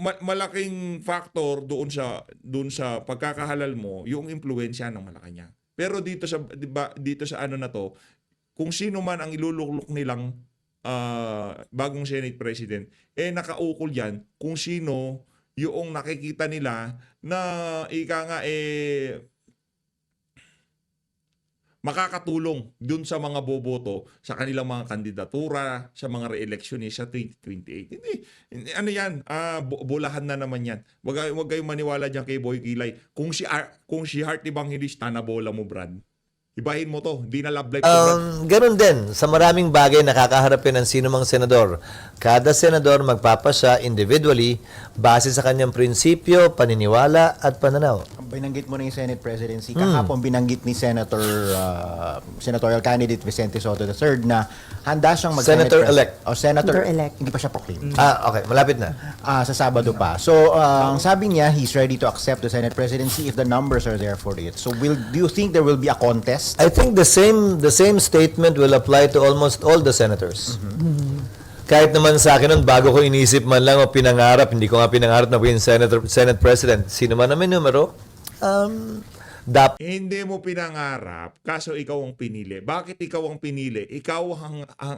Malaking factor doon sa pagkakahalal mo yung impluwensya ng Malacanang. Pero dito sa na to, kung sino man ang iluluklok nilang bagong Senate President, nakaukol yan kung sino yung nakikita nila na makakatulong dun sa mga boboto sa kanilang mga kandidatura, sa mga re-election sa 2028. Ano yan, bulahan na naman yan. Wag kayong maniwala dyan kay Boy Kilay. Kung si Heart Evangelista, nabola mo, Brad. Ibahin mo to, di na love life to, Brad. Ganun din, sa maraming bagay nakakaharapin ng sino mang senador. Kada senador magpapasya individually base sa kanyang prinsipyo, paniniwala at pananaw. Binanggit mo na yung Senate presidency. Kahapon binanggit ni Senatorial candidate Vicente Soto III na handa siyang Senator-elect. Senator-elect. Hindi pa siya proclaim. Okay, malapit na. Sa Sabado pa. So, ang sabi niya, he's ready to accept the Senate presidency if the numbers are there for it. So, do you think there will be a contest? I think the same statement will apply to almost all the senators. Kahit naman sa akin nun, bago ko inisip man lang o pinangarap, hindi ko nga pinangarap na maging Senate President. Sino man namin numero, Hindi mo pinangarap, kaso ikaw ang pinili. Bakit ikaw ang pinili? Ikaw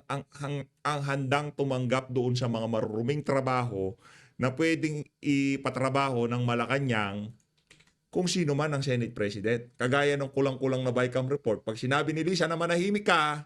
ang handang tumanggap doon sa mga maruruming trabaho na pwedeng ipatrabaho ng Malacanang kung sino man ang Senate President. Kagaya ng kulang-kulang na BICAM report, pag sinabi ni Lisa na manahimik ka,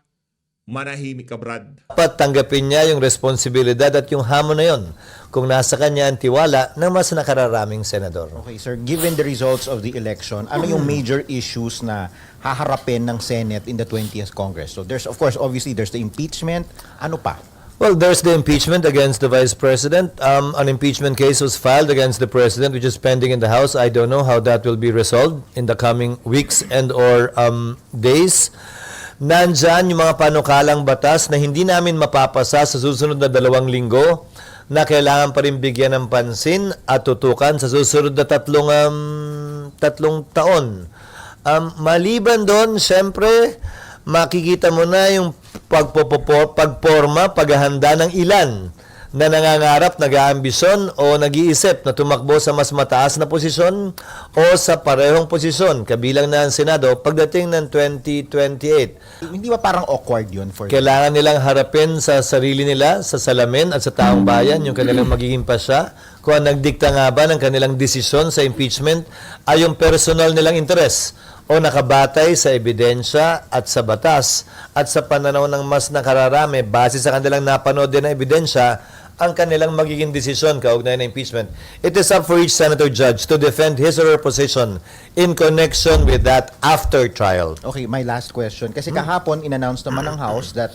Brad. dapat tanggapin niya yung responsibilidad at yung hamon na yon kung nasa kanya ang tiwala ng mas nakararaming senador. Okay, sir. Given the results of the election, ano yung major issues na haharapin ng Senate in the 20th Congress? So, there's, of course, obviously, there's the impeachment. Ano pa? Well, there's the impeachment against the Vice President. An impeachment case was filed against the President, which is pending in the House. I don't know how that will be resolved in the coming weeks and or days. Nandyan yung mga panukalang batas na hindi namin mapapasa sa susunod na 2 linggo na kailangan pa rin bigyan ng pansin at tutukan sa susunod na 3 taon. Maliban doon, syempre, makikita mo na yung pagporma, paghahanda ng ilan na nangangarap, nag-aambisyon o nag-iisip na tumakbo sa mas mataas na posisyon o sa parehong posisyon, kabilang na ang Senado, pagdating ng 2028. Hindi ba parang awkward yun for Kailangan nilang harapin sa sarili nila, sa salamin at sa taong bayan yung kanilang magiging pasya kung ang nagdikta nga ba ng kanilang desisyon sa impeachment ay yung personal nilang interes o nakabatay sa ebidensya at sa batas at sa pananaw ng mas nakararami base sa kanilang napanood din na ebidensya ang kanilang magiging desisyon kaugnay ng impeachment. It is up for each senator judge to defend his or her position in connection with that after trial. Okay, my last question. Kasi kahapon, in-announce naman ng House that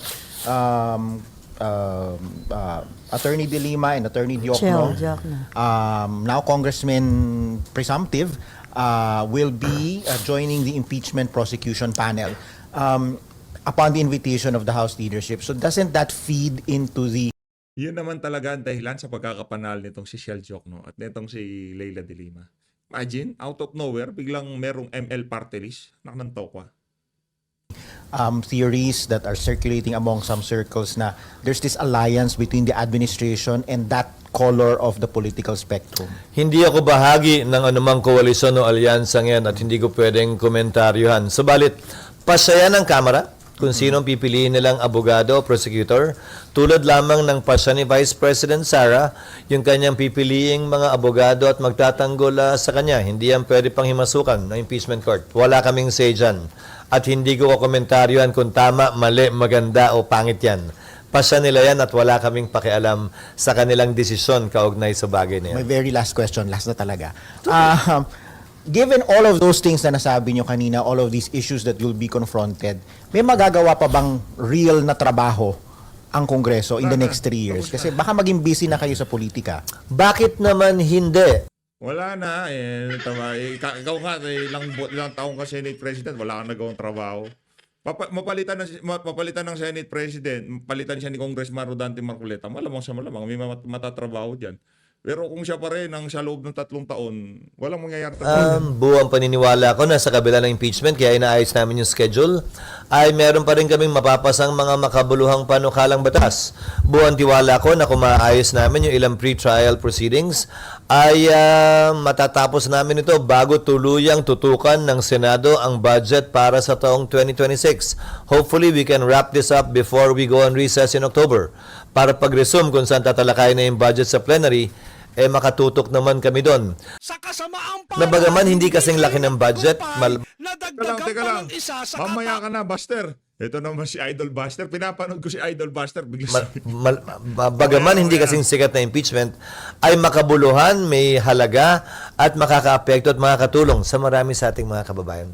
Attorney De Lima and Attorney Diokno, now Congressman Presumptive, will be joining the impeachment prosecution panel upon the invitation of the House leadership. So doesn't that feed into the Yun naman talaga ang dahilan sa pagkakapanal nitong si Shell Jokno at nitong si Leila De Lima. Imagine, out of nowhere, biglang merong ML party list. Naknantaw ka. theories that are circulating among some circles na there's this alliance between the administration and that color of the political spectrum. Hindi ako bahagi ng anumang koalisyon o alyansang yan at hindi ko pwedeng komentaryohan. Subalit, pasaya ng Kamara kung sino ang pipiliin nilang abogado o prosecutor, tulad lamang ng pasya ni Vice President Sara, yung kanyang pipiliing mga abogado at magtatanggol sa kanya. Hindi yan pwede pang himasukan ng impeachment court. Wala kaming say dyan. At hindi ko komentaryohan kung tama, mali, maganda o pangit yan. Pasya nila yan at wala kaming pakialam sa kanilang desisyon kaugnay sa bagay na My yan. very last question, last na talaga. Given all of those things na nasabi nyo kanina, all of these issues that you'll be confronted, may magagawa pa bang real na trabaho ang Kongreso in the next 3 years? Kasi baka maging busy na kayo sa politika. Bakit naman hindi? Wala na. Tama. Ikaw nga, ilang taong ka Senate President, wala kang nagawang trabaho. Mapalitan ng Senate President, palitan siya ni Congressman Rodante Marcoleta, malamang may matatrabaho dyan. Pero kung siya pa rin sa loob ng 3 taon, walang mangyayari. Buwang paniniwala ko na sa kabila ng impeachment, kaya inaayos namin yung schedule, ay meron pa rin kaming mapapasang mga makabuluhang panukalang batas. Buwang tiwala ko na kung maayos namin yung ilang pre-trial proceedings, ay matatapos namin ito bago tuluyang tutukan ng Senado ang budget para sa taong 2026. Hopefully, we can wrap this up before we go on recess in October para pag-resume kung saan tatalakayin na yung budget sa plenary makatutok naman kami doon. Sa kasamaang Na bagaman hindi kasing laki ng budget, Teka lang. Mamaya ka na, Buster. Ito naman si Idol Buster. Pinapanood ko si Idol Buster. Bigla bagaman hindi kasing sikat na impeachment, ay makabuluhan, may halaga, at makakaapekto at makakatulong sa marami sa ating mga kababayan.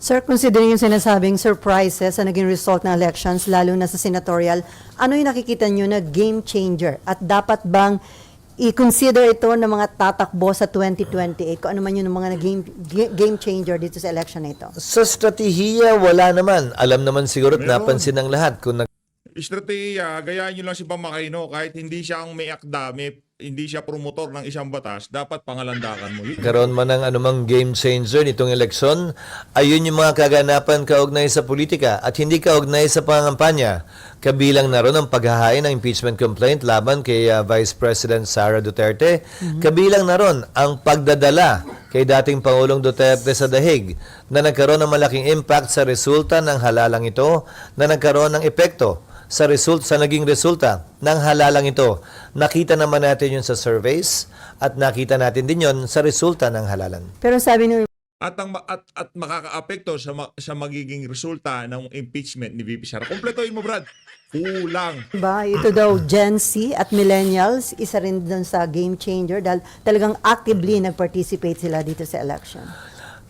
Sir, considering yung sinasabing surprises sa naging result ng elections, lalo na sa senatorial, ano yung nakikita nyo na game changer? At dapat bang i-consider ito ng mga tatakbo sa 2028? Kung ano man yun ng mga game changer dito sa election na ito? Sa strategiya, wala naman. Alam naman siguro at Meron. napansin ng lahat kung Estratehiya, gayaan nyo lang si Pamakino. Kahit hindi siya ang may akda, hindi siya promotor ng isang batas, dapat pangalandakan mo. Yun. nagkaroon man ng anumang game changer nitong eleksyon, ayun yung mga kaganapan kaugnay sa politika at hindi kaugnay sa pangampanya. Kabilang na ron ang paghahain ng impeachment complaint laban kay Vice President Sara Duterte. Kabilang na ron ang pagdadala kay dating Pangulong Duterte sa dahig na nagkaroon ng malaking impact sa resulta ng halalang ito, na nagkaroon ng epekto sa naging resulta ng halalang ito. Nakita naman natin yun sa surveys at nakita natin din yun sa resulta ng halalan. Pero sabi ni At makakaapekto sa magiging resulta ng impeachment ni VP Sara. Kompletohin mo, Brad. Kulang. ba, ito daw Gen Z at millennials, isa rin dun sa game changer dahil talagang actively nag-participate sila dito sa election.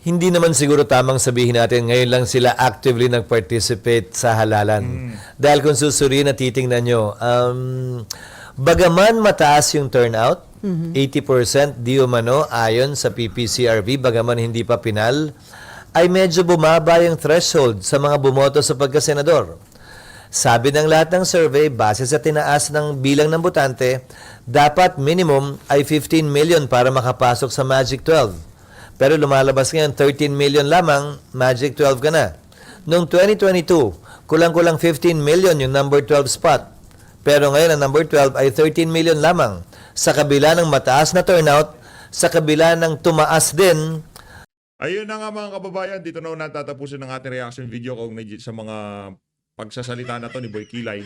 Hindi naman siguro tamang sabihin natin ngayon lang sila actively nag-participate sa halalan. Dahil kung susuriin at titingnan nyo, bagaman mataas yung turnout, 80% di umano ayon sa PPCRB, bagaman hindi pa pinal, ay medyo bumaba yung threshold sa mga bumoto sa pagkasenador. Sabi ng lahat ng survey, base sa tinaas ng bilang ng botante, dapat minimum ay 15 million para makapasok sa Magic 12. Pero lumalabas ngayon, 13 million lamang, Magic 12 ka na. Noong 2022, kulang-kulang 15 million yung number 12 spot. Pero ngayon, ang number 12 ay 13 million lamang. Sa kabila ng mataas na turnout, sa kabila ng tumaas din. Ayun na nga mga kababayan, dito na natatapusin ng ating reaction video kaugnay sa mga pagsasalita na to ni Boy Kilay.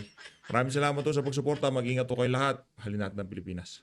Maraming salamat po sa pagsuporta. Mag-ingat po kayo lahat. Halina't ng Pilipinas.